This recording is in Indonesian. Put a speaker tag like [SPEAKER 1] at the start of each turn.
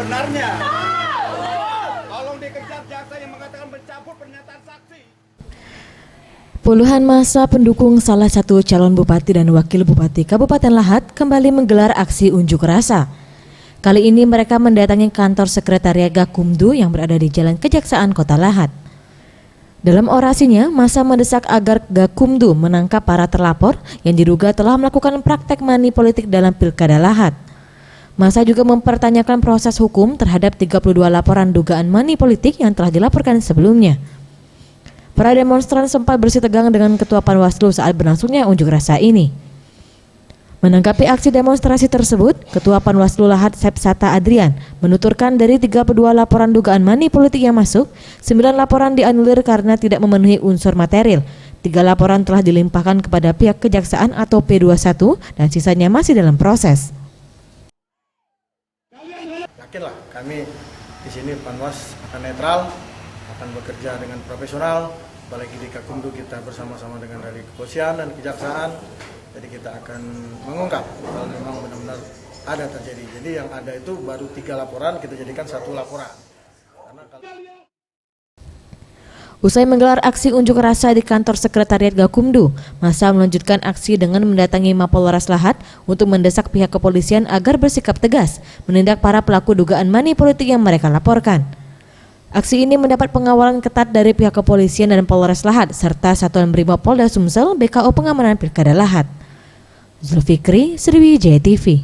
[SPEAKER 1] Benarnya, tolong dikejar jaksa yang mengatakan mencabut pernyataan saksi.
[SPEAKER 2] Puluhan massa pendukung salah satu calon bupati dan wakil bupati Kabupaten Lahat kembali menggelar aksi unjuk rasa. Kali ini mereka mendatangi kantor sekretariat Gakumdu yang berada di Jalan Kejaksaan Kota Lahat. Dalam orasinya, massa mendesak agar Gakumdu menangkap para terlapor yang diduga telah melakukan praktek money politik dalam Pilkada Lahat. Massa juga mempertanyakan proses hukum terhadap 32 laporan dugaan money politik yang telah dilaporkan sebelumnya. Para demonstran sempat bersitegang dengan Ketua Panwaslu saat berlangsungnya unjuk rasa ini. Menanggapi aksi demonstrasi tersebut, Ketua Panwaslu Lahat Sepsata Adrian menuturkan dari 32 laporan dugaan money politik yang masuk, 9 laporan dianulir karena tidak memenuhi unsur material. 3 laporan telah dilimpahkan kepada pihak kejaksaan atau P21 dan sisanya masih dalam proses.
[SPEAKER 3] Yakinlah kami di sini Panwas akan netral, akan bekerja dengan profesional, apalagi di Gakumdu kita bersama-sama dengan dari kepolisian dan kejaksaan. Jadi kita akan mengungkap kalau memang benar-benar ada terjadi. Jadi yang ada itu baru 3 laporan, kita jadikan 1 laporan.
[SPEAKER 2] Usai menggelar aksi unjuk rasa di kantor sekretariat Gakumdu, massa melanjutkan aksi dengan mendatangi Mapolres Lahat untuk mendesak pihak kepolisian agar bersikap tegas menindak para pelaku dugaan money politik yang mereka laporkan. Aksi ini mendapat pengawalan ketat dari pihak kepolisian dan Polres Lahat serta Satuan Brimopolda Sumsel BKO Pengamanan Pilkada Lahat. Zulfikri, Sriwijaya TV.